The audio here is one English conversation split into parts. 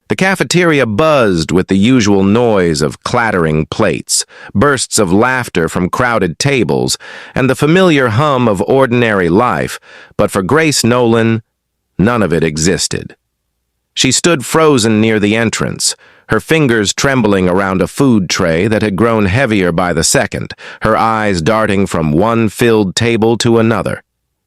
The cafeteria buzzed with the usual noise of clattering plates, bursts of laughter from crowded tables, and the familiar hum of ordinary life, but for Grace Nolan, none of it existed. She stood frozen near the entrance, her fingers trembling around a food tray that had grown heavier by the second, her eyes darting from one filled table to another.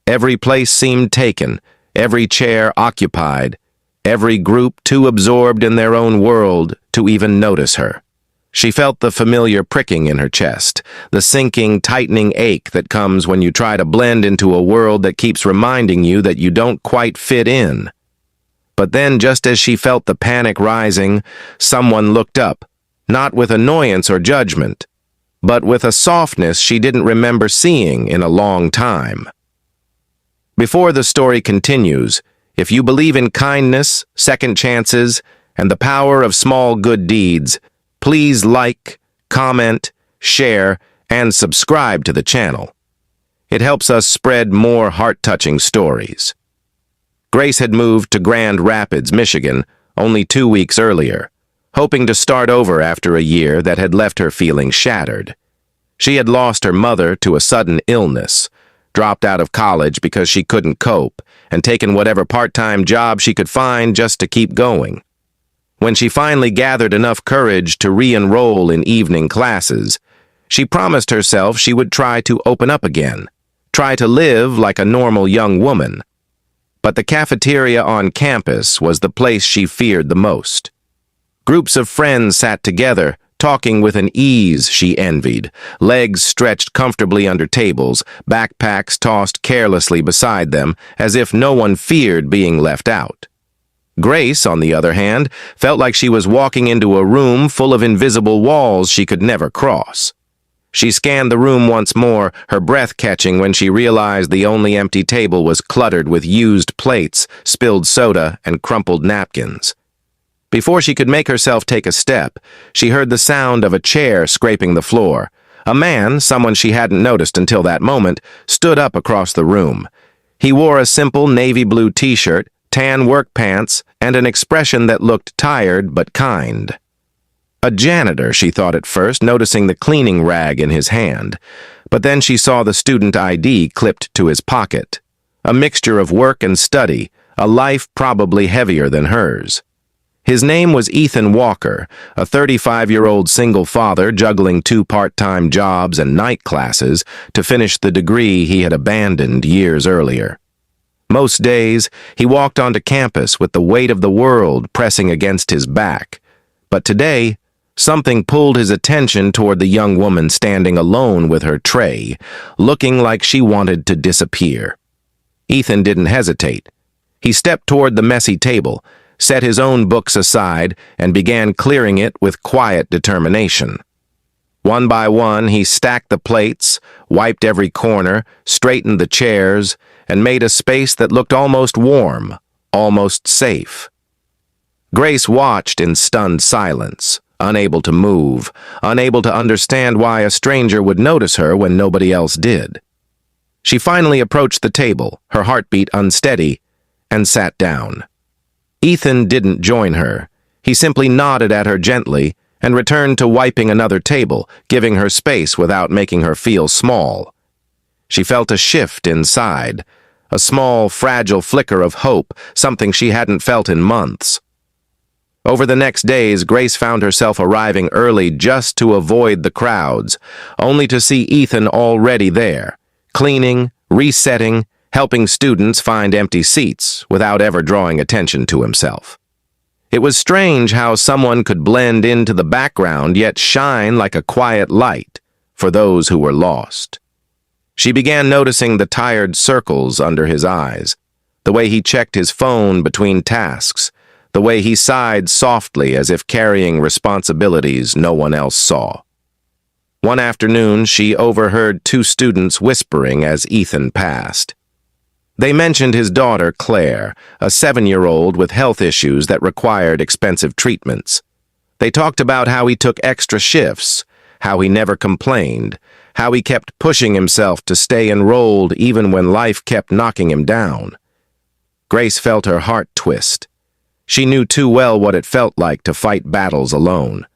Every place seemed taken, every chair occupied, every group too absorbed in their own world to even notice her. She felt the familiar pricking in her chest, the sinking, tightening ache that comes when you try to blend into a world that keeps reminding you that you don't quite fit in. But then, just as she felt the panic rising, someone looked up, not with annoyance or judgment, but with a softness she didn't remember seeing in a long time. Before the story continues, if you believe in kindness, second chances, and the power of small good deeds, please like, comment, share, and subscribe to the channel. It helps us spread more heart-touching stories. Grace had moved to Grand Rapids, Michigan, only 2 weeks earlier, hoping to start over after a year that had left her feeling shattered. She had lost her mother to a sudden illness, dropped out of college because she couldn't cope, and taken whatever part-time job she could find just to keep going. When she finally gathered enough courage to re-enroll in evening classes, she promised herself she would try to open up again, try to live like a normal young woman. But the cafeteria on campus was the place she feared the most. Groups of friends sat together, talking with an ease she envied, legs stretched comfortably under tables, backpacks tossed carelessly beside them, as if no one feared being left out. Grace, on the other hand, felt like she was walking into a room full of invisible walls she could never cross. She scanned the room once more, her breath catching when she realized the only empty table was cluttered with used plates, spilled soda, and crumpled napkins. Before she could make herself take a step, she heard the sound of a chair scraping the floor. A man, someone she hadn't noticed until that moment, stood up across the room. He wore a simple navy blue t-shirt, tan work pants, and an expression that looked tired but kind. A janitor, she thought at first, noticing the cleaning rag in his hand. But then she saw the student ID clipped to his pocket. A mixture of work and study, a life probably heavier than hers. His name was Ethan Walker, a 35-year-old single father juggling 2 part-time jobs and night classes to finish the degree he had abandoned years earlier. Most days, he walked onto campus with the weight of the world pressing against his back. But today, something pulled his attention toward the young woman standing alone with her tray, looking like she wanted to disappear. Ethan didn't hesitate. He stepped toward the messy table, set his own books aside, and began clearing it with quiet determination. One by one, he stacked the plates, wiped every corner, straightened the chairs, and made a space that looked almost warm, almost safe. Grace watched in stunned silence, unable to move, unable to understand why a stranger would notice her when nobody else did. She finally approached the table, her heartbeat unsteady, and sat down. Ethan didn't join her. He simply nodded at her gently and returned to wiping another table, giving her space without making her feel small. She felt a shift inside, a small, fragile flicker of hope, something she hadn't felt in months. Over the next days, Grace found herself arriving early just to avoid the crowds, only to see Ethan already there, cleaning, resetting, helping students find empty seats without ever drawing attention to himself. It was strange how someone could blend into the background yet shine like a quiet light for those who were lost. She began noticing the tired circles under his eyes, the way he checked his phone between tasks, the way he sighed softly as if carrying responsibilities no one else saw. One afternoon, she overheard 2 students whispering as Ethan passed. They mentioned his daughter, Claire, a 7-year-old with health issues that required expensive treatments. They talked about how he took extra shifts, how he never complained, how he kept pushing himself to stay enrolled even when life kept knocking him down. Grace felt her heart twist. She knew too well what it felt like to fight battles alone.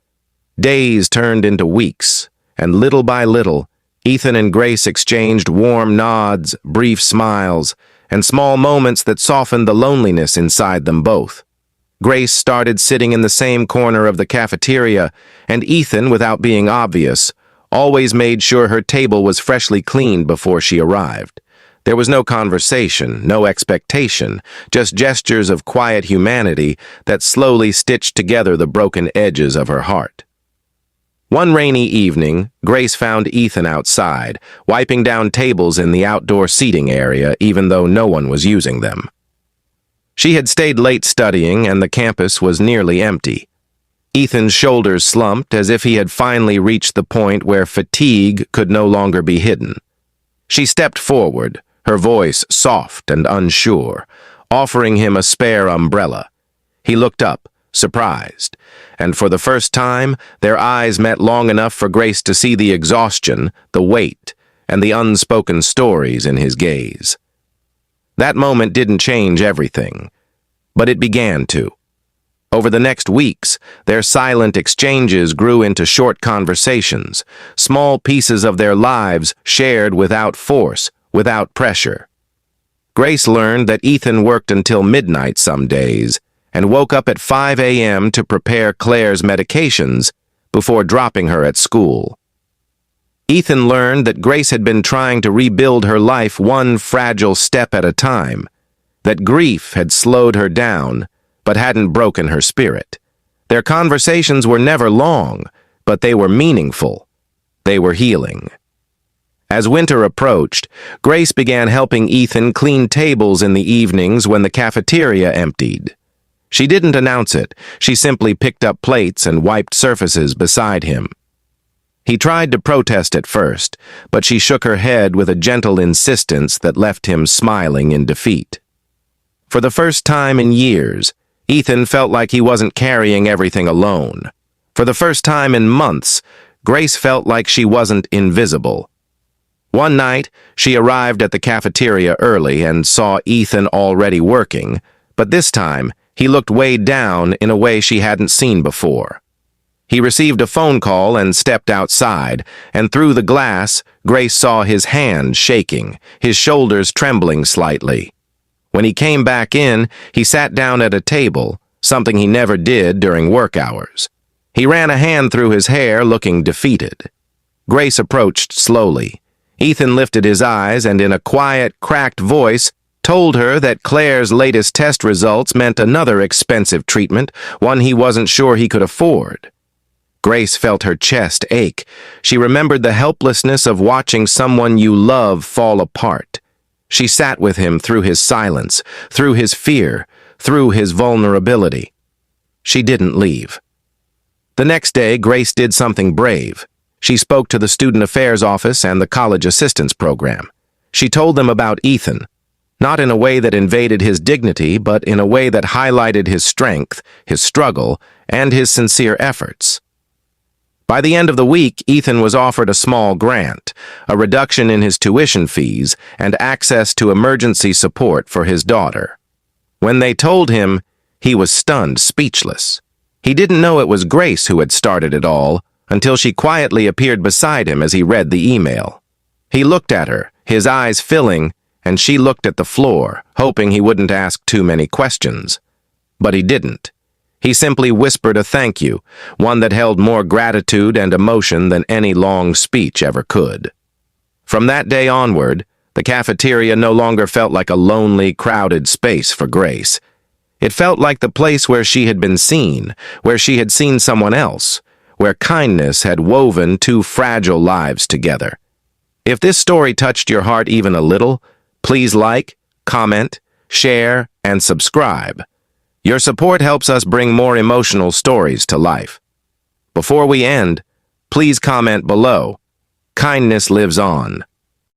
Days turned into weeks, and little by little, Ethan and Grace exchanged warm nods, brief smiles, and small moments that softened the loneliness inside them both. Grace started sitting in the same corner of the cafeteria, and Ethan, without being obvious, always made sure her table was freshly cleaned before she arrived. There was no conversation, no expectation, just gestures of quiet humanity that slowly stitched together the broken edges of her heart. One rainy evening, Grace found Ethan outside, wiping down tables in the outdoor seating area even though no one was using them. She had stayed late studying and the campus was nearly empty. Ethan's shoulders slumped as if he had finally reached the point where fatigue could no longer be hidden. She stepped forward, her voice soft and unsure, offering him a spare umbrella. He looked up, surprised, and for the first time, their eyes met long enough for Grace to see the exhaustion, the weight, and the unspoken stories in his gaze. That moment didn't change everything, but it began to. Over the next weeks, their silent exchanges grew into short conversations, small pieces of their lives shared without force, without pressure. Grace learned that Ethan worked until midnight some days and woke up at 5 a.m. to prepare Claire's medications before dropping her at school. Ethan learned that Grace had been trying to rebuild her life one fragile step at a time, that grief had slowed her down, but hadn't broken her spirit. Their conversations were never long, but they were meaningful. They were healing. As winter approached, Grace began helping Ethan clean tables in the evenings when the cafeteria emptied. She didn't announce it. She simply picked up plates and wiped surfaces beside him. He tried to protest at first, but she shook her head with a gentle insistence that left him smiling in defeat. For the first time in years, Ethan felt like he wasn't carrying everything alone. For the first time in months, Grace felt like she wasn't invisible. One night, she arrived at the cafeteria early and saw Ethan already working, but this time, he looked weighed down in a way she hadn't seen before. He received a phone call and stepped outside, and through the glass, Grace saw his hand shaking, his shoulders trembling slightly. When he came back in, he sat down at a table, something he never did during work hours. He ran a hand through his hair, looking defeated. Grace approached slowly. Ethan lifted his eyes and in a quiet, cracked voice, told her that Claire's latest test results meant another expensive treatment, one he wasn't sure he could afford. Grace felt her chest ache. She remembered the helplessness of watching someone you love fall apart. She sat with him through his silence, through his fear, through his vulnerability. She didn't leave. The next day, Grace did something brave. She spoke to the student affairs office and the college assistance program. She told them about Ethan, not in a way that invaded his dignity, but in a way that highlighted his strength, his struggle, and his sincere efforts. By the end of the week, Ethan was offered a small grant, a reduction in his tuition fees, and access to emergency support for his daughter. When they told him, he was stunned, speechless. He didn't know it was Grace who had started it all, until she quietly appeared beside him as he read the email. He looked at her, his eyes filling, and she looked at the floor, hoping he wouldn't ask too many questions. But he didn't. He simply whispered a thank you, one that held more gratitude and emotion than any long speech ever could. From that day onward, the cafeteria no longer felt like a lonely, crowded space for Grace. It felt like the place where she had been seen, where she had seen someone else, where kindness had woven two fragile lives together. If this story touched your heart even a little, please like, comment, share, and subscribe. Your support helps us bring more emotional stories to life. Before we end, please comment below. Kindness lives on.